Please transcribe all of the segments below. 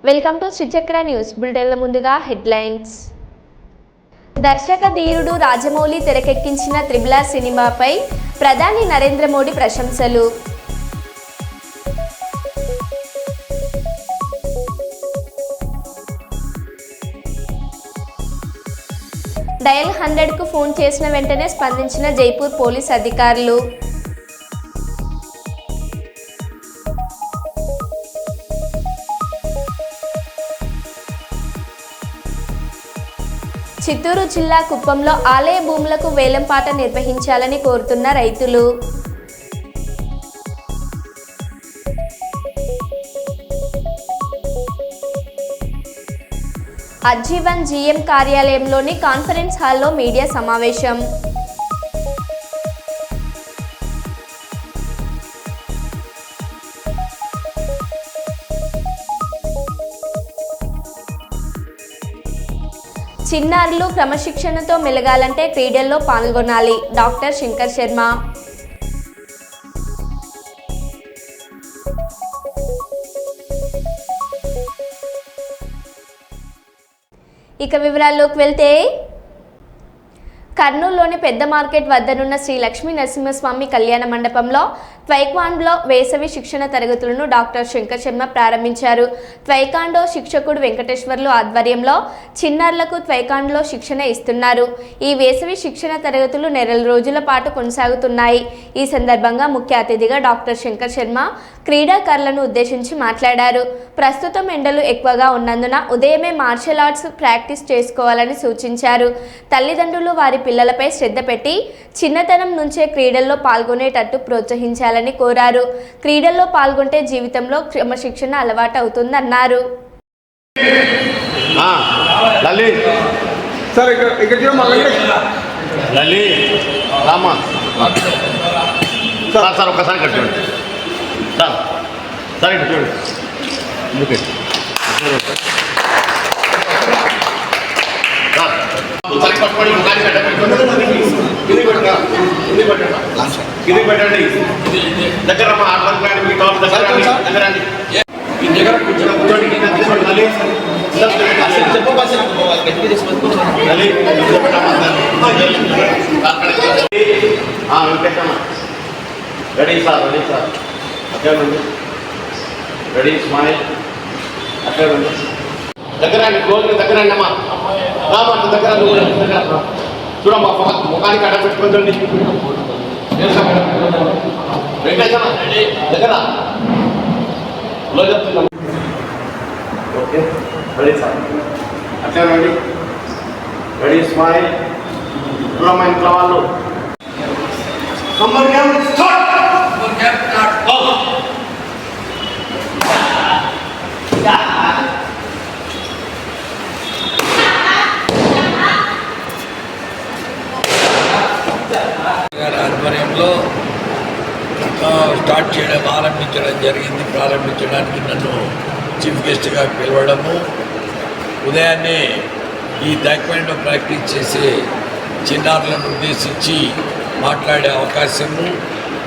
Welcome to Sri Chakra news బులెటిన్ల ముందుగా headlines. దర్శక ధీరుడు రాజమౌళి తెరకెక్కించిన త్రిబుల్ సినిమాపై ప్రధాని నరేంద్ర మోడీ ప్రశంసలు. డయల్ 100కు ఫోన్ చేసిన వెంటనే స్పందించిన జైపూర్ పోలీస్ అధికారులు. చిత్తూరు జిల్లా కుప్పంలో ఆలయ భూములకు వేలంపాట నిర్వహించాలని కోరుతున్న రైతులు. అజ్జీవన్ జీఎం కార్యాలయంలోని కాన్ఫరెన్స్ హాల్లో మీడియా సమావేశం. చిన్నారులు క్రమశిక్షణతో మెలగాలంటే క్రీడల్లో పాల్గొనాలి. డాక్టర్ శంకర్ శర్మ. ఇక వివరాల్లోకి వెళ్తే, కర్నూలులోని పెద్ద మార్కెట్ వద్దనున్న శ్రీ లక్ష్మీ నరసింహస్వామి కళ్యాణ మండపంలో ట్వైకాండో వేసవి శిక్షణ తరగతులను డాక్టర్ శంకర్ శర్మ ప్రారంభించారు. ట్వైకాండో శిక్షకుడు వెంకటేశ్వర్లు ఆధ్వర్యంలో చిన్నారులకు ట్వైకాండోలో శిక్షణ ఇస్తున్నారు. ఈ వేసవి శిక్షణ తరగతులు నెల రోజుల పాటు కొనసాగుతున్నాయి. ఈ సందర్భంగా ముఖ్య అతిథిగా డాక్టర్ శంకర్ శర్మ క్రీడాకారులను ఉద్దేశించి మాట్లాడారు. ప్రస్తుతం ఎండలు ఎక్కువగా ఉన్నందున ఉదయమే మార్షల్ ఆర్ట్స్ ప్రాక్టీస్ చేసుకోవాలని సూచించారు. తల్లిదండ్రులు వారి పిల్లలపై శ్రద్ధ పెట్టి చిన్నతనం నుంచే క్రీడల్లో పాల్గొనేటట్టు ప్రోత్సహించాలని కోరారు. క్రీడల్లో పాల్గొంటే జీవితంలో క్రమశిక్షణ అలవాటు అవుతుందన్నారు. దగ్గర రెడీ సార్ అక్కడ రెడీ స్మైల్ అక్కడ దగ్గర క్లోజ్ దగ్గర అమ్మా రామంట దగ్గర చూడమ్మా ముఖానికి అడ్డ పెట్టుకోండి. వెంకటేశ్వర దగ్గర చెప్తున్నాం. ఓకే రెడీ సార్ అట్లా రెడీ రెడీ స్మైల్ మా ఇంట్లో వాళ్ళు ఆధ్వర్యంలో ఆరంభించడం జరిగింది. ప్రారంభించడానికి నన్ను చీఫ్ గెస్ట్గా పిలవడము, ఉదయాన్నే ఈ తాయిక్వాండో ప్రాక్టీస్ చేసే చిన్నారులను ఉద్దేశించి మాట్లాడే అవకాశము,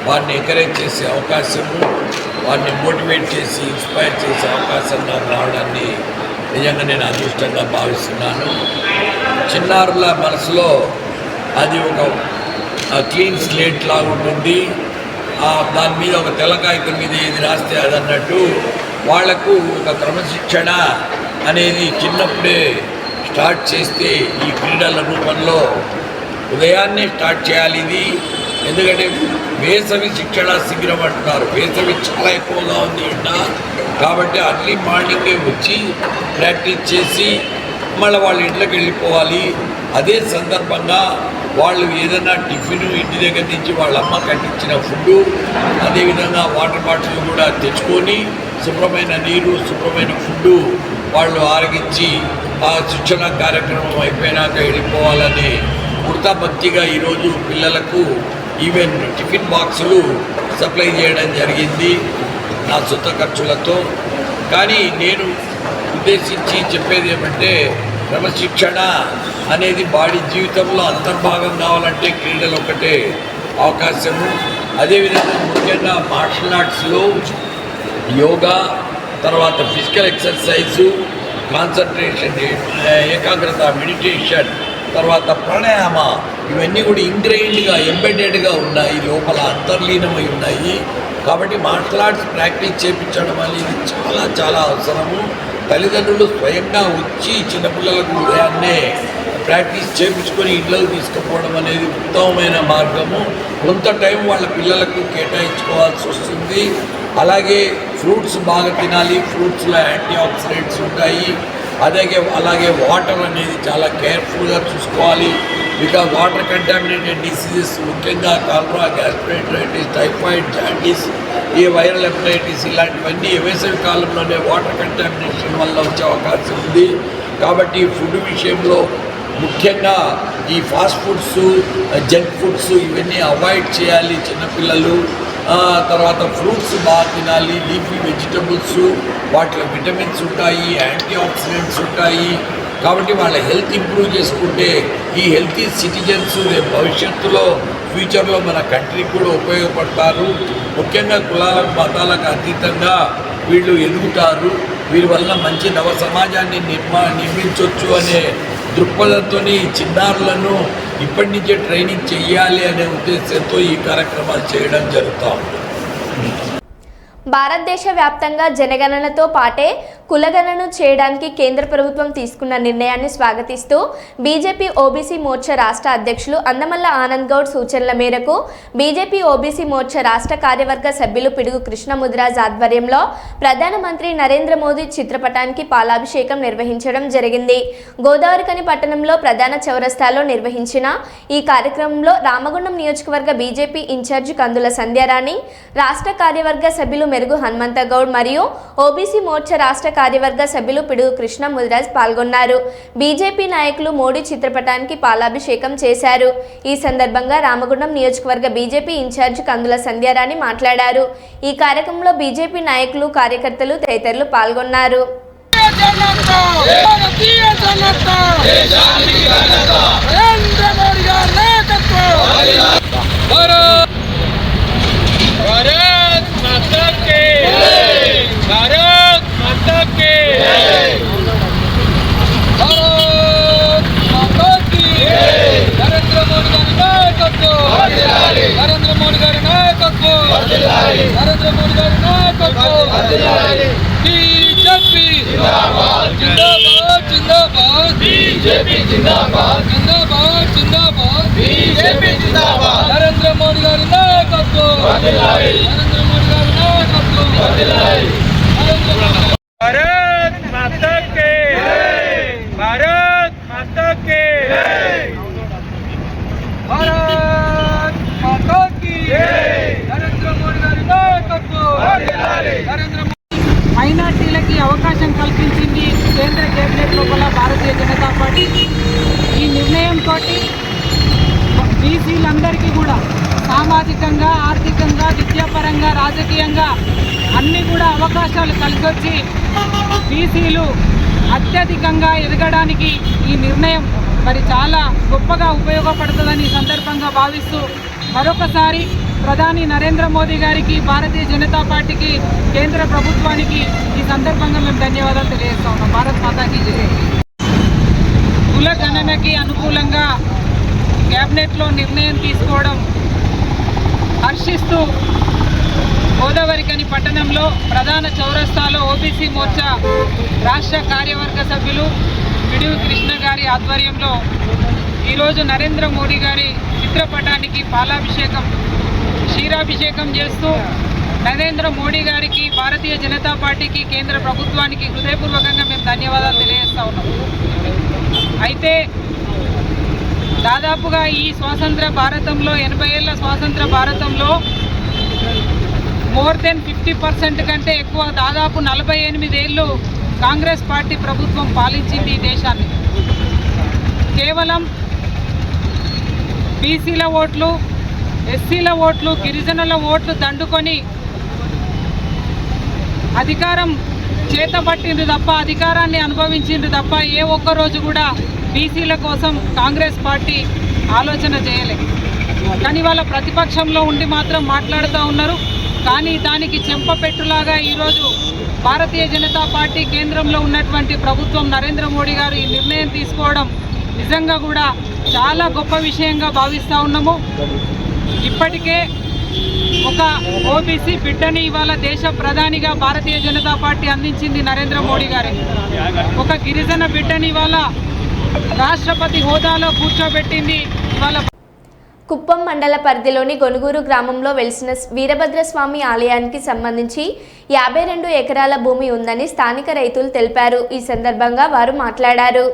వారిని ఎంకరేజ్ చేసే అవకాశము, వారిని మోటివేట్ చేసి ఇన్స్పైర్ చేసే అవకాశం నాకు రావడాన్ని నిజంగా నేను అదృష్టంగా భావిస్తున్నాను. చిన్నారుల మనసులో అది ఒక క్లీన్ స్లేట్ లాగా ఉంటుంది. దాని మీద ఒక తెల్లకాగితం మీద ఏది రాస్తే అది అన్నట్టు వాళ్లకు ఒక క్రమశిక్షణ అనేది చిన్నప్పుడే స్టార్ట్ చేస్తే ఈ క్రీడల రూపంలో ఉదయాన్నే స్టార్ట్ చేయాలి. ఇది ఎందుకంటే వేసవి శిక్షణ శిబిరం అంటున్నారు. వేసవి చాలా ఎక్కువగా ఉంది ఎండ, కాబట్టి అర్లీ మార్నింగే వచ్చి ప్రాక్టీస్ చేసి మళ్ళీ వాళ్ళ ఇంట్లోకి వెళ్ళిపోవాలి. అదే సందర్భంగా వాళ్ళు ఏదైనా టిఫిన్ ఇంటి దగ్గర నుంచి వాళ్ళ అమ్మ కట్టించిన ఫుడ్డు, అదేవిధంగా వాటర్ బాటిల్ కూడా తెచ్చుకొని శుభ్రమైన నీరు, శుభ్రమైన ఫుడ్డు వాళ్ళు ఆరగించి ఆ శిక్షణ కార్యక్రమం అయిపోయినాక వెళ్ళిపోవాలని వృత్తాభక్తిగా ఈరోజు పిల్లలకు ఈవెన్ టిఫిన్ బాక్సులు సప్లై చేయడం జరిగింది నా సొంత ఖర్చులతో. కానీ నేను ఉద్దేశించి చెప్పేది ఏమంటే, క్రమశిక్షణ అనేది బాడీ జీవితంలో అంతర్భాగం కావాలంటే క్రీడలు ఒకటే అవకాశము. అదేవిధంగా ముఖ్యంగా మార్షల్ ఆర్ట్స్లో యోగా, తర్వాత ఫిజికల్ ఎక్సర్సైజు, కాన్సన్ట్రేషన్, ఏకాగ్రత, మెడిటేషన్, తర్వాత ప్రాణాయామ, ఇవన్నీ కూడా ఇంగ్రెయిన్డ్గా ఎంబెడెడ్గా ఉన్నాయి, లోపల అంతర్లీనమై ఉన్నాయి. కాబట్టి మార్షల్ ఆర్ట్స్ ప్రాక్టీస్ చేయించడం అనేది చాలా చాలా అవసరము. తల్లిదండ్రులు స్వయంగా వచ్చి చిన్నపిల్లలకు ఉదయాన్నే ప్రాక్టీస్ చేయించుకొని ఇళ్ళకు తీసుకుపోవడం అనేది ఉత్తమమైన మార్గము. కొంత టైం వాళ్ళ పిల్లలకు కేటాయించుకోవాల్సి వస్తుంది. అలాగే ఫ్రూట్స్ బాగా తినాలి, ఫ్రూట్స్లో యాంటీ ఆక్సిడెంట్స్ ఉంటాయి. అలాగే వాటర్ అనేది చాలా కేర్ఫుల్గా చూసుకోవాలి. బికాజ్ వాటర్ కంటామినేటెడ్ డిసీజెస్, ముఖ్యంగా కాలరా, గ్యాస్ట్రైటిస్, టైఫాయిడ్, జాండీస్, ఈ వైరల్ హెపటైటిస్ ఇలాంటివన్నీ వేసవి కాలంలోనే వాటర్ కంటామినేషన్ వల్ల వచ్చే అవకాశం ఉంది. కాబట్టి ఫుడ్ విషయంలో ముఖ్యంగా ఈ ఫాస్ట్ ఫుడ్స్, జంక్ ఫుడ్స్ ఇవన్నీ అవాయిడ్ చేయాలి చిన్నపిల్లలు. తర్వాత ఫ్రూట్స్ బాగా తినాలి, లీఫీ వెజిటబుల్స్, వాటిలో విటమిన్స్ ఉంటాయి, యాంటీ ఆక్సిడెంట్స్ ఉంటాయి. కాబట్టి వాళ్ళ హెల్త్ ఇంప్రూవ్ చేసుకుంటే ఈ హెల్తీ సిటిజన్స్ రేపు భవిష్యత్తులో ఫ్యూచర్లో మన కంట్రీకి కూడా ఉపయోగపడతారు. ముఖ్యంగా కులాలకు మతాలకు అతీతంగా వీళ్ళు ఎదుగుతారు. వీరి వల్ల మంచి నవ సమాజాన్ని నిర్మించవచ్చు అనే దృక్పథంతో చిన్నారులను ఇప్పటి నుంచే ట్రైనింగ్ చేయాలి అనే ఉద్దేశంతో ఈ కార్యక్రమాలు చేయడం జరుగుతూ ఉంది. భారతదేశ వ్యాప్తంగా జనగణనతో పాటే కులగణన చేయడానికి కేంద్ర ప్రభుత్వం తీసుకున్న నిర్ణయాన్ని స్వాగతిస్తూ బీజేపీ ఓబీసీ మోర్చా రాష్ట్ర అధ్యక్షులు అందమల్ల ఆనంద్ గౌడ్ సూచనల మేరకు బీజేపీ ఓబీసీ మోర్చా రాష్ట్ర కార్యవర్గ సభ్యులు పిడుగు కృష్ణముదిరాజ్ ఆధ్వర్యంలో ప్రధానమంత్రి నరేంద్ర మోదీ చిత్రపటానికి పాలాభిషేకం నిర్వహించడం జరిగింది. గోదావరిఖని పట్టణంలో ప్రధాన చౌరస్తాలో నిర్వహించిన ఈ కార్యక్రమంలో రామగుండం నియోజకవర్గ బీజేపీ ఇన్ఛార్జి కందుల సంధ్యారాణి, రాష్ట్ర కార్యవర్గ సభ్యులు మెరుగు హనుమంత గౌడ్ మరియు ఓబీసీ మోర్చా రాష్ట్ర కార్యవర్గ సభ్యులు పిడుగు కృష్ణ ముదిరాజ్ పాల్గొన్నారు. బీజేపీ నాయకులు మోడీ చిత్రపటానికి పాలాభిషేకం చేశారు. ఈ సందర్భంగా రామగుండం నియోజకవర్గ బీజేపీ ఇన్ఛార్జి కందుల సంధ్యారాణి మాట్లాడారు. ఈ కార్యక్రమంలో బీజేపీ నాయకులు, కార్యకర్తలు తదితరులు పాల్గొన్నారు. నరేంద్ర మోడీ గారి నాయకత్వం, నరేంద్ర మోడీ గారి నాయకత్వం, బీజేపీ జిందాబాద్, జిందాబాద్, బీజేపీ జిందాబాద్, జిందాబాద్, జిందాబాద్, బీజేపీ జిందాబాద్, నరేంద్ర మోడీ గారి నాయకత్వం, నరేంద్ర మోడీ గారి నాయకత్వం, భారత్ మాతా కే జై, భారత్ మాతా కే జై, భారత్ మాతా కి జై, నరేంద్ర మోడీ గారి నాయకత్వం, నరేంద్ర మోడీ. మైనార్టీలకి అవకాశం కల్పించింది కేంద్ర కేబినెట్ లోపల భారతీయ జనతా పార్టీ. ఈ నిర్ణయంతో బీసీలందరికీ కూడా సామాజికంగా, ఆర్థికంగా, విద్యాపరంగా, రాజకీయంగా అన్నీ కూడా అవకాశాలు కలిసొచ్చి బీసీలు అత్యధికంగా ఎదగడానికి ఈ నిర్ణయం మరి చాలా గొప్పగా ఉపయోగపడుతుందని ఈ సందర్భంగా భావిస్తూ మరొకసారి ప్రధాని నరేంద్ర మోదీ గారికి, భారతీయ జనతా పార్టీకి, కేంద్ర ప్రభుత్వానికి ఈ సందర్భంగా మేము ధన్యవాదాలు తెలియజేస్తా ఉన్నాం. భారత్ మాతాకి జై. కుల గణనకి అనుకూలంగా క్యాబినెట్లో నిర్ణయం తీసుకోవడం హర్షిస్తూ గోదావరిఖని పట్టణంలో ప్రధాన చౌరస్తాలో ఓబీసీ మోర్చా రాష్ట్ర కార్యవర్గ సభ్యులు పిడుగు కృష్ణ గారి ఆధ్వర్యంలో ఈరోజు నరేంద్ర మోడీ గారి చిత్రపటానికి పాలాభిషేకం, క్షీరాభిషేకం చేస్తూ నరేంద్ర మోడీ గారికి, భారతీయ జనతా పార్టీకి, కేంద్ర ప్రభుత్వానికి హృదయపూర్వకంగా మేము ధన్యవాదాలు తెలియజేస్తా ఉన్నాం. అయితే దాదాపుగా ఈ స్వాతంత్ర భారతంలో, 80 ఏళ్ల స్వాతంత్ర భారతంలో మోర్ దెన్ 50% కంటే ఎక్కువ, దాదాపు 48 ఏళ్ళు కాంగ్రెస్ పార్టీ ప్రభుత్వం పాలించింది ఈ దేశాన్ని. కేవలం బీసీల ఓట్లు, ఎస్సీల ఓట్లు, గిరిజనుల ఓట్లు దండుకొని అధికారం చేతబట్టిండ్రు తప్ప, అధికారాన్ని అనుభవించిండ్రు తప్ప ఏ ఒక్కరోజు కూడా బీసీల కోసం కాంగ్రెస్ పార్టీ ఆలోచన చేయలేదు. కానీ వాళ్ళ ప్రతిపక్షంలో ఉండి మాత్రం మాట్లాడుతూ ఉన్నారు. కానీ దానికి చెంపపెట్టులాగా ఈరోజు భారతీయ జనతా పార్టీ కేంద్రంలో ఉన్నటువంటి ప్రభుత్వం నరేంద్ర మోడీ గారు ఈ నిర్ణయం తీసుకోవడం నిజంగా కూడా చాలా గొప్ప విషయంగా భావిస్తూ ఉన్నాము. ఇప్పటికే ఒక ఓబీసీ బిడ్డని ఇవాళ దేశ ప్రధానిగా భారతీయ జనతా పార్టీ అందించింది నరేంద్ర మోడీ గారే. ఒక గిరిజన బిడ్డని ఇవాళ రాష్ట్రపతి హోదాలో కూర్చోబెట్టింది. ఇవాళ కుప్పం మండల పరిధిలోని గొనుగూరు గ్రామంలో వెలిసిన వీరభద్రస్వామి ఆలయానికి సంబంధించి 52 ఎకరాల భూమి ఉందని స్థానిక రైతులు తెలిపారు. ఈ సందర్భంగా వారు మాట్లాడారు.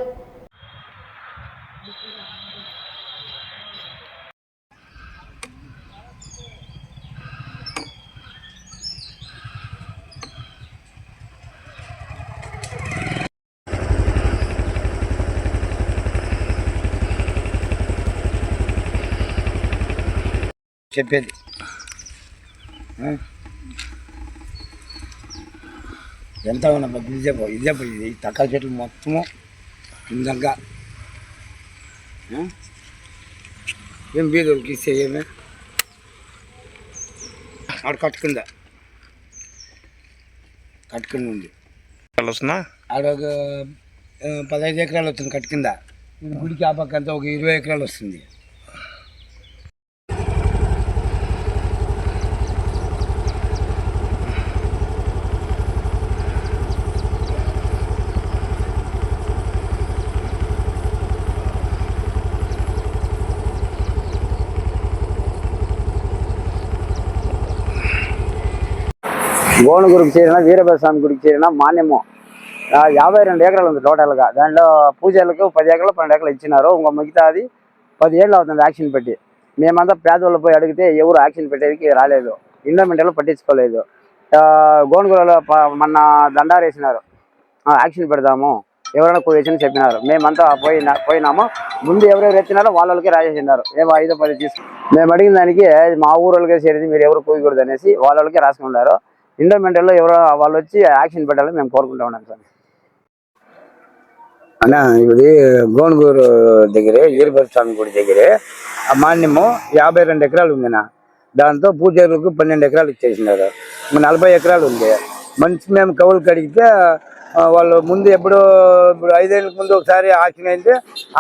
చెప్పేది ఎంత ఉన్నా ఇదే పోయింది ఈ తక్కువ చెట్లు మొత్తము ఇందంగా ఏం బీదోళ్ళకి ఇస్తే ఏమే ఆడ కట్టుకుంది ఉంది ఆడ ఒక 15 ఎకరాలు వస్తుంది కట్టుకుందా. గుడికి ఆ పక్క అంతా ఒక 20 ఎకరాలు వస్తుంది. గోనుగురికి చేరిన వీరభద్రస్వామి గుడికి చేరిన మాన్యము 52 ఎకరాలు ఉంది టోటల్గా. దాంట్లో పూజలకు 10 ఎకరాలు 12 ఎకరాలు ఇచ్చినారు. ఇంకో మిగతాది 10 ఏళ్ళు అవుతుంది యాక్షన్ పెట్టి. మేమంతా పేదవాళ్ళు పోయి అడిగితే ఎవరు యాక్షన్ పెట్టేది రాలేదు, ఇండోమెంటలు పట్టించుకోలేదు. గోనుగురలో మొన్న దండారు వేసినారు, యాక్షన్ పెడదాము ఎవరైనా వేసి చెప్పినారు. మేమంతా పోయినాము. ముందు ఎవరెవరు ఎత్తినారో వాళ్ళకి రాసేసినారు. 5-10 తీసుకు మేము అడిగిన దానికి మా ఊళ్ళకే చేరింది, మీరు ఎవరు పోయకూడదు అనేసి వాళ్ళకే రాసుకున్నారు. ఇండోమెంటల్లో ఎవరో వాళ్ళు వచ్చి యాక్షన్ పెట్టాలని మేము కోరుకుంటా ఉన్నాం సార్. అన్న ఇది గోనుగూరు దగ్గరే వీరభద్రస్వామి గుడి దగ్గరే ఆ మాన్యము 52 ఎకరాలు ఉందినా. దాంతో పూజలకు 12 ఎకరాలు ఇచ్చేసినారు. 40 ఎకరాలు ఉంది. మంచి మేము కవులు కడిగితే వాళ్ళు ముందు ఇప్పుడు 5 ఏళ్ళ ముందు ఒకసారి ఆక్షన్ అయితే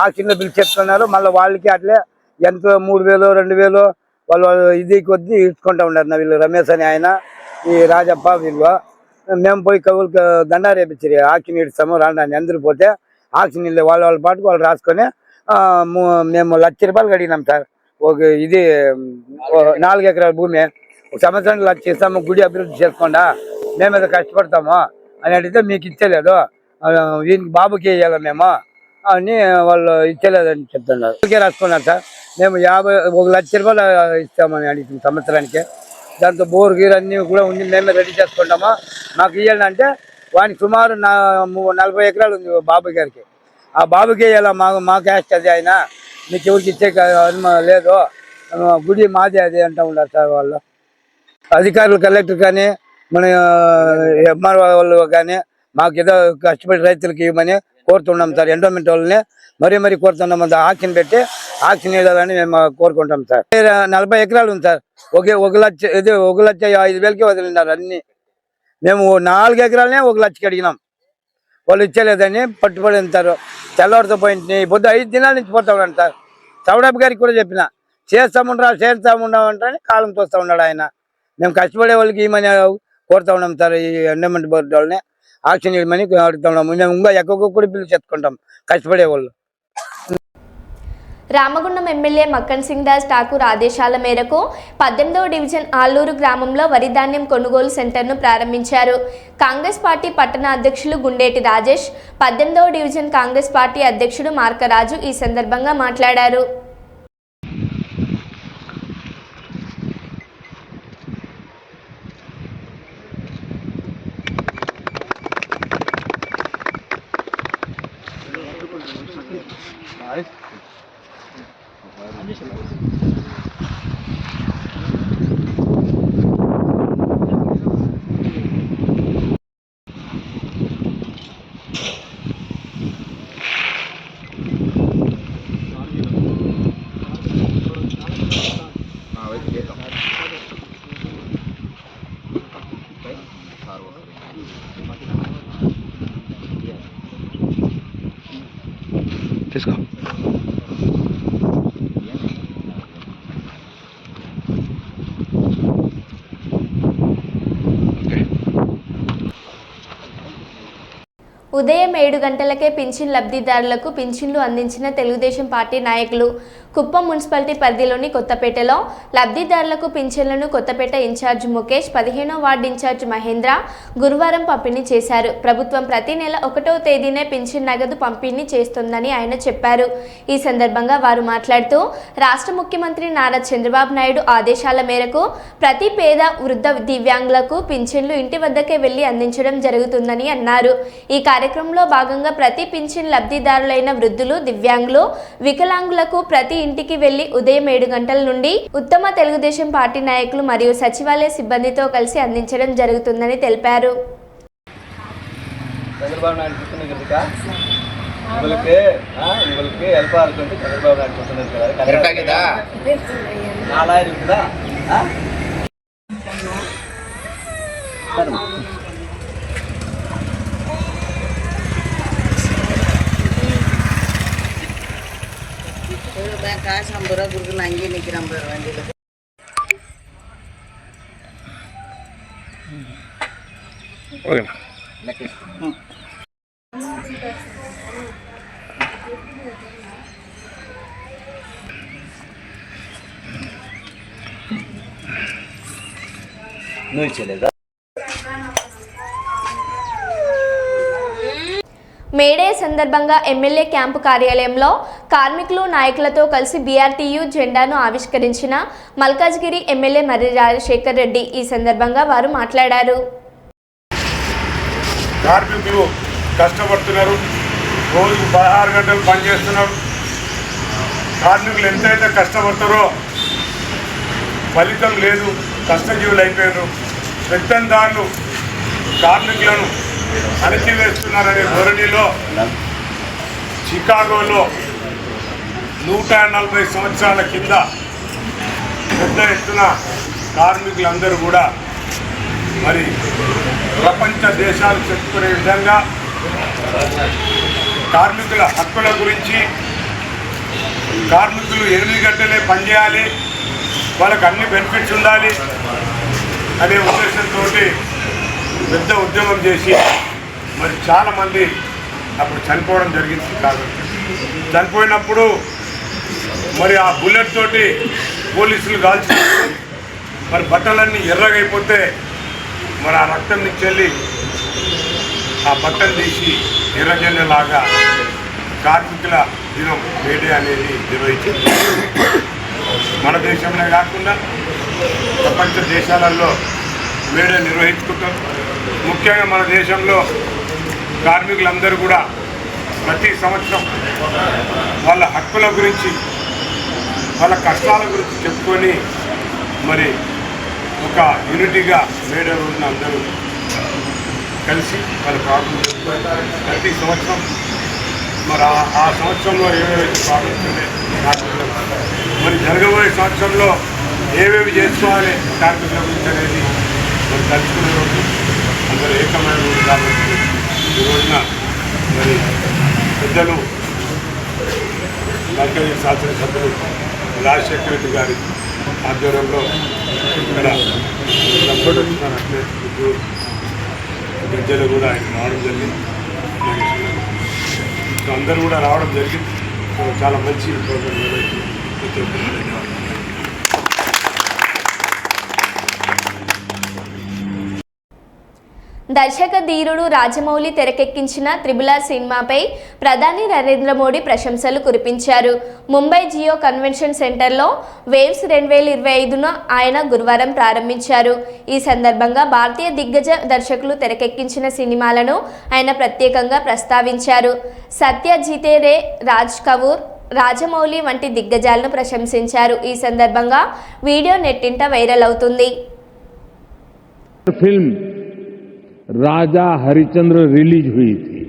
ఆక్షన్లో బిల్ చెప్తున్నారు. మళ్ళీ వాళ్ళకి అట్లే ఎంతో 3000 2000 వాళ్ళు ఇది కొద్దీ ఇచ్చుకుంటూ ఉన్నారు. వీళ్ళు రమేష్ అని ఆయన, ఈ రాజప్ప వీళ్ళు. మేము పోయి కవులకు దండారు వేపించారు, ఆక్షన్ ఇస్తాము రాండి అందరూ పోతే ఆక్షన్ ఇల్లు వాళ్ళ పాటుకు వాళ్ళు రాసుకొని మేము 1 లక్ష రూపాయలు కడిగినాం సార్. ఒక ఇది 4 ఎకరాల భూమి, ఒక సంవత్సరానికి 1 లక్ష ఇస్తాము, గుడి అభివృద్ధి చేసుకోండా, మేము ఏదో కష్టపడతాము అని అడిగితే మీకు ఇచ్చలేదు, వీనికి బాబుకి ఇవ్వాలి మేము అని వాళ్ళు ఇచ్చలేదని చెప్తున్నారు. రాసుకున్నారు సార్. మేము 1 లక్ష రూపాయలు ఇస్తామని అడిగిన సంవత్సరానికి. దాంతో బోర్ గీర్ అన్నీ కూడా ఉంది, మేమే రెడీ చేసుకుంటాము, మాకు ఇవ్వాలంటే వానికి సుమారు 40 ఎకరాలు ఉంది బాబు గారికి. ఆ బాబుకి ఇవ్వాలా, మాకు వేస్తుంది ఆయన, మీకు ఎవరికి ఇచ్చే లేదు, గుడి మాది అది అంటూ ఉన్నారు సార్ వాళ్ళు. అధికారులు కలెక్టర్ కానీ మన ఎంఆర్ఓ వాళ్ళు కానీ మాకు ఏదో కష్టపడి రైతులకి ఇవ్వమని కోరుతున్నాం సార్. ఎండోమెంట్ వాళ్ళని మరీ కోరుతున్నాం. ఆక్షన్ పెట్టి ఆక్షన్ వేయాలని మేము కోరుకుంటాం సార్. 40 ఎకరాలు ఉంది సార్. 1,05,000కి వదిలినారు అన్ని. మేము 4 ఎకరాలనే 1 లక్షకి అడిగినాం, వాళ్ళు ఇచ్చలేదని పట్టుబడి ఉంటారు. తెల్లవారితో పోయింది పొద్దు 5 దినాల నుంచి పోతా ఉన్నాడు సార్. చౌడప్ప గారికి కూడా చెప్పిన చేస్తాముంటామని కాలం తోస్తూ ఉన్నాడు ఆయన. మేము కష్టపడే వాళ్ళకి ఏమని కోరుతా ఉన్నాం సార్. ఈ ఎండోమెంట్ బోర్డు వాళ్ళని ఆక్షన్ చేయమని అడుగుతా ఉన్నాము. మేము ఇంకా ఎక్కువ కూడా బిల్లు చెప్పుకుంటాం కష్టపడే వాళ్ళు. రామగుండం ఎమ్మెల్యే మక్కన్ సింగ్ దాస్ ఠాకూర్ ఆదేశాల మేరకు 18వ డివిజన్ ఆల్లూరు గ్రామంలో వరి ధాన్యం కొనుగోలు సెంటర్ను ప్రారంభించారు. కాంగ్రెస్ పార్టీ పట్టణ అధ్యక్షులు గుండేటి రాజేష్, 18వ డివిజన్ కాంగ్రెస్ పార్టీ అధ్యక్షుడు మార్కరాజు ఈ సందర్భంగా మాట్లాడారు. తీసుకో. ఉదయం 7 గంటలకే పింఛన్ లబ్ధిదారులకు పింఛన్లు అందించిన తెలుగుదేశం పార్టీ నాయకులు. కుప్పం మున్సిపాలిటీ పరిధిలోని కొత్తపేటలో లబ్ధిదారులకు పింఛన్లను కొత్తపేట ఇన్ఛార్జ్ ముఖేష్, 15వ వార్డు ఇన్ఛార్జ్ మహేంద్ర గురువారం పంపిణీ చేశారు. ప్రభుత్వం ప్రతి నెల 1వ తేదీనే పింఛన్ నగదు పంపిణీ చేస్తుందని ఆయన చెప్పారు. ఈ సందర్భంగా వారు మాట్లాడుతూ రాష్ట్ర ముఖ్యమంత్రి నారా చంద్రబాబు నాయుడు ఆదేశాల మేరకు ప్రతి పేద, వృద్ధ, దివ్యాంగులకు పింఛన్లు ఇంటి వద్దకే వెళ్లి అందించడం జరుగుతుందని అన్నారు. ఈ కార్యక్రమంలో భాగంగా ప్రతి పింఛన్ లబ్ధిదారులైన వృద్ధులు, దివ్యాంగులు, వికలాంగులకు ప్రతి ఇంటికి వెళ్లి ఉదయం 7 గంటల నుండి ఉత్తమ తెలుగుదేశం పార్టీ నాయకులు మరియు సచివాలయ సిబ్బందితో కలిసి అందించడం జరుగుతుందని తెలిపారు. చంద్రబాబు నాయుడు చెప్తున్నట్టుగా உங்களுக்கு హెల్ప్ ఆడుతుంటే చంద్రబాబు నాయుడు చెప్తున్నట్టు కరెక్టా కదా అలా இருக்குதா காசு 50 ரூபா கொடுக்கல, அங்கேயே நிற்கிறான் பேர் வண்டியில். మేడే సందర్భంగా ఎమ్మెల్యే క్యాంపు కార్యాలయంలో కార్మికులు, నాయకులతో కలిసి బీఆర్టీయూ జెండాను ఆవిష్కరించిన మల్కాజ్గిరి ఎమ్మెల్యే మర్రి రాజశేఖర్ రెడ్డి. ఈ సందర్భంగా వారు మాట్లాడారు. కార్మికులు కష్టపడుతున్నారు, రోజుకు 16 గంటలు పనిచేస్తున్నారు. కార్మికులు ఎంతైతే కష్టపడతారో ఫలితం లేదు, కష్టజీవులు అయిపోయారు. పెత్తందారులు కార్మికులను అణచివేస్తున్నారనే ధోరణిలో చికాగోలో 140 సంవత్సరాల కింద పెద్ద ఎత్తున కార్మికులందరూ కూడా మరి ప్రపంచ దేశాలు చెప్పుకునే విధంగా కార్మికుల హక్కుల గురించి, కార్మికులు 8 గంటలే పనిచేయాలి, వాళ్ళకు అన్ని బెనిఫిట్స్ ఉండాలి అనే ఉద్దేశంతో పెద్ద ఉద్యమం చేసి మరి చాలామంది అప్పుడు చనిపోవడం జరిగింది. కాదు చనిపోయినప్పుడు మరి ఆ బుల్లెట్ తోటి పోలీసులు కాల్చినప్పుడు మరి బట్టలన్నీ ఎర్రగైపోతే మరి ఆ రక్తం నుంచి వెళ్ళి ఆ బట్టలు తీసి ఎర్రజెండలాగా కార్మికుల దినం మేడే అనేది నిర్వహించింది. మన దేశంలో కాకుండా ప్రపంచ దేశాలలో మేడే నిర్వహించుకుంటాం. ముఖ్యంగా మన దేశంలో కార్మికులందరూ కూడా ప్రతి సంవత్సరం వాళ్ళ హక్కుల గురించి, వాళ్ళ కష్టాల గురించి చెప్పుకొని మరి ఒక యూనిటీగా మేడే రోజున అందరూ కలిసి వాళ్ళ ప్రాబ్లమ్ చెప్పుకుంటారు. ప్రతి సంవత్సరం మరి ఆ సంవత్సరంలో ఏవేవి ప్రాబ్లమ్స్ ఉన్నాయి మరి జరగబోయే సంవత్సరంలో ఏవేవి చేసుకోవాలి కార్మికుల గురించి అనేది మరి తెలుసుకునే రోజు, అందరూ ఏకమైన రోజు కాబట్టి ఈ రోజున మరి పెద్దలు మల్కాజ్గిరి శాసనసభ్యులు రాజశేఖర రెడ్డి గారి ఆధ్వర్యంలో ఇక్కడ గజ్జలు కూడా ఆయన రావడం జరిగింది. సో అందరూ కూడా రావడం జరిగింది. సో చాలా మంచి ప్రోగ్రాం నిర్వహించింది. దర్శక ధీరుడు రాజమౌళి తెరకెక్కించిన త్రిబుల్ ఆర్ సినిమాపై ప్రధాని నరేంద్ర మోడీ ప్రశంసలు కురిపించారు. ముంబై జియో కన్వెన్షన్ సెంటర్లో వేవ్స్ 2025ను ఆయన గురువారం ప్రారంభించారు. ఈ సందర్భంగా భారతీయ దిగ్గజ దర్శకులు తెరకెక్కించిన సినిమాలను ఆయన ప్రత్యేకంగా ప్రస్తావించారు. సత్యజిత్ రే, రాజ్ కపూర్, రాజమౌళి వంటి దిగ్గజాలను ప్రశంసించారు. ఈ సందర్భంగా వీడియో నెట్టింట వైరల్ అవుతుంది. राजा हरिश्चंद्र रिलीज हुई थी.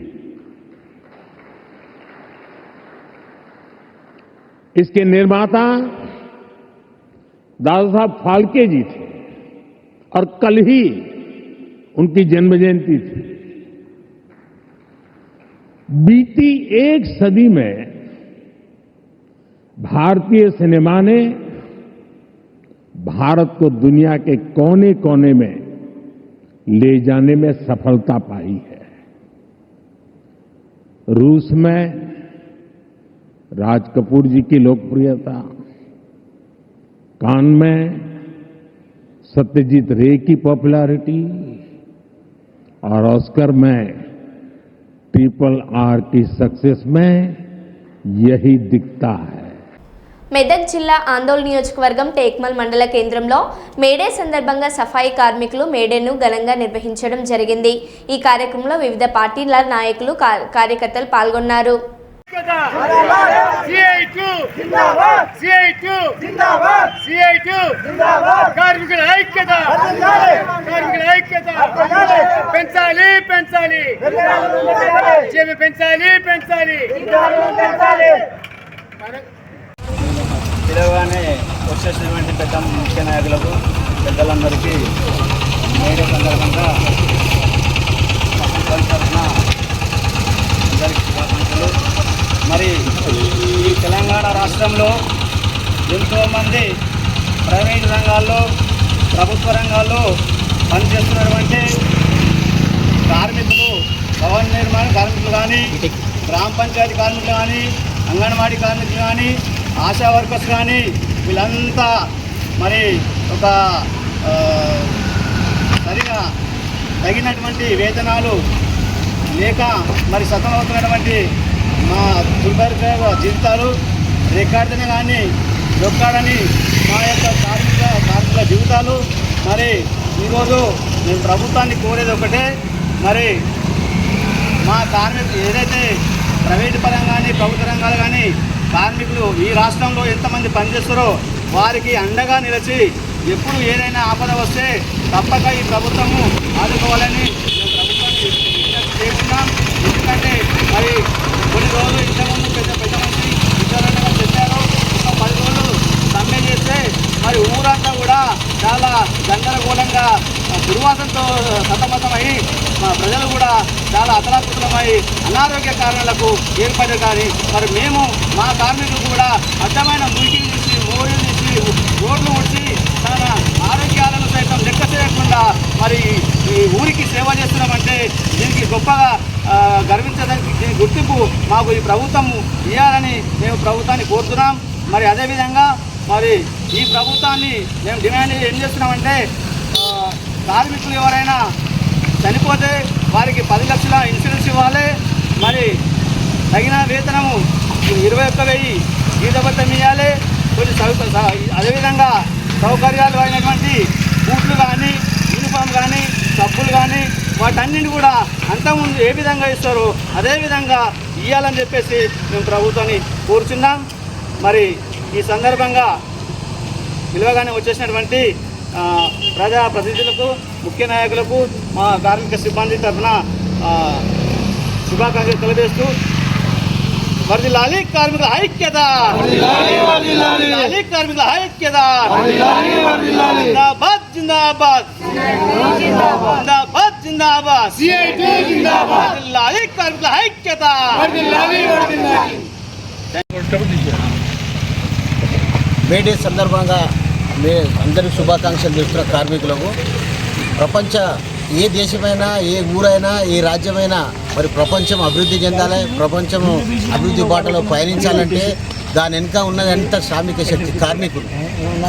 इसके निर्माता दादा साहब फाल्के जी थे और कल ही उनकी जन्म जयंती थी। बीती एक सदी में भारतीय सिनेमा ने भारत को दुनिया के कोने कोने में ले जाने में सफलता पाई है। रूस में राज कपूर जी की लोकप्रियता, कान में सत्यजीत रे की पॉपुलैरिटी और ऑस्कर में RRR की सक्सेस में यही दिखता है। మెదక్ జిల్లా ఆందోళన నియోజకవర్గం టేక్మల్ మండల కేంద్రంలో మేడే సందర్భంగా సఫాయి కార్మికులు మేడేను ఘనంగా నిర్వహించడం జరిగింది। ఈ కార్యక్రమంలో వివిధ పార్టీల నాయకులు కార్యకర్తలు పాల్గొన్నారు। పిలవగానే వచ్చేసినటువంటి పెద్ద ముఖ్య నాయకులకు పెద్దలందరికీ మేడే సందర్భంగా తరఫున అందరికీ శుభాకాంక్షలు। మరి ఈ తెలంగాణ రాష్ట్రంలో ఎంతోమంది ప్రైవేటు రంగాల్లో ప్రభుత్వ రంగాల్లో పనిచేస్తున్నటువంటి కార్మికులు, భవన నిర్మాణ కార్మికులు కానీ, గ్రామ పంచాయతీ కార్మికులు కానీ, అంగన్వాడీ కార్మికులు కానీ, ఆశా వర్కర్స్ కానీ వీళ్ళంతా మరి ఒక సరిగా తగినటువంటి వేతనాలు లేక మరి సతమవుతున్నటువంటి మా దుర్భర జీవితాలు రికార్డుని కానీ దొక్కాడని మా యొక్క కార్మికుల జీవితాలు। మరి ఈరోజు నేను ప్రభుత్వాన్ని కోరేది ఒకటే, మరి మా కార్మికులు ఏదైతే ప్రైవేటు పరంగా కానీ ప్రభుత్వ రంగాలు కానీ కార్మికులు ఈ రాష్ట్రంలో ఎంతమంది పనిచేస్తారో వారికి అండగా నిలిచి ఎప్పుడు ఏదైనా ఆపద వస్తే తప్పక ఈ ప్రభుత్వము ఆదుకోవాలని మేము ప్రభుత్వాన్ని విజ్ఞప్తి చేస్తున్నాం। ఎందుకంటే మరి కొన్ని రోజులు ఇంతకుముందు పెద్ద మంది విచారణగా చెప్పారు, ఇంకా 10 రోజులు సమ్మె చేస్తే మరి ఊరంతా కూడా చాలా గందరగోళంగా దుర్వాసనతో సతమతమై ప్రజలు కూడా చాలా అతలాకుతలమై అనారోగ్య కారణాలకు ఏర్పడ్డారు। కానీ మరి మేము మా కార్మికులు కూడా అడ్డమైన మురికి తీసి, మోరీలు తీసి, రోడ్లు ఉడిచి తన ఆరోగ్యాలను సైతం లెక్క చేయకుండా మరి ఈ ఊరికి సేవ చేస్తున్నామంటే దీనికి గొప్పగా గర్వించడానికి దీని గుర్తింపు మాకు ఈ ప్రభుత్వం ఇవ్వాలని మేము ప్రభుత్వాన్ని కోరుతున్నాం। మరి అదేవిధంగా మరి ఈ ప్రభుత్వాన్ని మేము డిమాండ్ ఏం చేస్తున్నామంటే కార్మికులు ఎవరైనా చనిపోతే వారికి 10 లక్షల ఇన్సూరెన్స్ ఇవ్వాలి, మరి తగిన వేతనము 21,000 జీతభత్యం ఇవ్వాలి, కొన్ని అదేవిధంగా సౌకర్యాలు అయినటువంటి బూట్లు కానీ, యూనిఫామ్ కానీ, సబ్బులు కానీ వాటన్నింటి కూడా అంతకుముందు ఏ విధంగా ఇస్తారో అదేవిధంగా ఇవ్వాలని చెప్పేసి మేము ప్రభుత్వాన్ని కోరుచున్నాం। మరి ఈ సందర్భంగా పిలవగానే వచ్చేసినటువంటి ప్రజాప్రతినిధులకు, ముఖ్య నాయకులకు మా కార్మిక సిబ్బంది తరఫున శుభాకాంక్షలు తెలియజేస్తూ వర్ధిల్లాలి కార్మికుల ఐక్యత, వర్ధిల్లాలి కార్మికుల ఐక్యత, జిందాబాద్ జిందాబాద్ జిందాబాద్ జిందాబాద్ వర్ధిల్లాలి కార్మికుల ఐక్యత। మేడే సందర్భంగా అందరికి శుభాకాంక్షలు చేస్తున్న కార్మికులకు ప్రపంచ ఏ దేశమైనా, ఏ ఊరైనా, ఏ రాజ్యమైనా మరి ప్రపంచం అభివృద్ధి చెందాలి, ప్రపంచం అభివృద్ధి బాటలో పయనించాలంటే దాని వెనుక ఉన్నదంతా శ్రామిక శక్తి,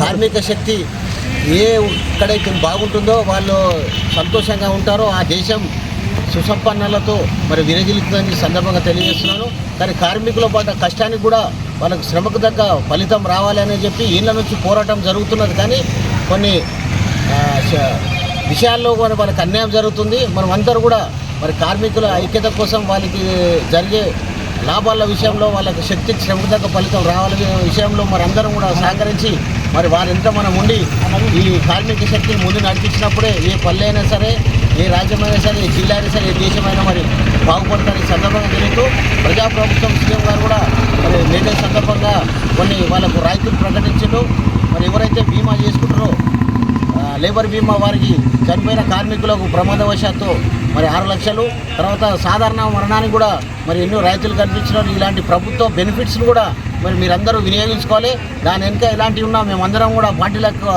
కార్మిక శక్తి ఎక్కడైతే బాగుంటుందో వాళ్ళు సంతోషంగా ఉంటారో ఆ దేశం సుసంపన్నలతో మరి విరజిల్లుతుందని సందర్భంగా తెలియజేస్తున్నాను। కానీ కార్మికుల పడ్డ కష్టానికి కూడా వాళ్ళకు శ్రమకు తగ్గ ఫలితం రావాలి అని చెప్పి ఈళ్ళ నుంచి పోరాటం జరుగుతున్నది। కానీ కొన్ని విషయాల్లో కూడా వాళ్ళకి అన్యాయం జరుగుతుంది। మనం అందరూ కూడా మరి కార్మికుల ఐక్యత కోసం వాళ్ళకి జరిగే లాభాల విషయంలో వాళ్ళకి శక్తికి శ్రమకు తగ్గ ఫలితం రావాలనే విషయంలో మరి అందరం కూడా సహకరించి మరి వారింత మనం ఉండి ఈ కార్మిక శక్తిని ముందు నడిపించినప్పుడే ఏ పల్లె అయినా సరే, ఏ రాజ్యమైనా సరే, ఏ జిల్లా అయినా సరే, ఏ దేశమైనా మరి బాగుపడతారని సందర్భంగా తెలుస్తూ ప్రజాప్రభుత్వం సీఎం గారు కూడా మరి మేడే సందర్భంగా కొన్ని వాళ్ళకు రాయితీలు ప్రకటించారు। మరి ఎవరైతే బీమా చేసుకుంటారో లేబర్ బీమా వారికి చనిపోయిన కార్మికులకు ప్రమాదవశాత్తు మరి 6 లక్షలు, తర్వాత సాధారణ మరణానికి కూడా మరి ఎన్నో రైతులు కల్పించడం, ఇలాంటి ప్రభుత్వ బెనిఫిట్స్ను కూడా మరి మీరందరూ వినియోగించుకోవాలి. దాని వెనుక ఇలాంటివి ఉన్నా మేమందరం కూడా పార్టీలకు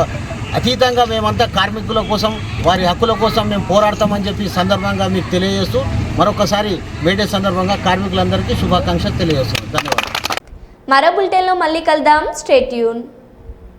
అతీతంగా మేమంతా కార్మికుల కోసం, వారి హక్కుల కోసం మేము పోరాడతామని చెప్పి సందర్భంగా మీకు తెలియజేస్తూ మరొకసారి మేడే సందర్భంగా కార్మికులందరికీ శుభాకాంక్షలు తెలియజేస్తున్నాం. ధన్యవాదాలు. మరో బులెటిన్లో మళ్ళీ కలుద్దాం. Stay tune.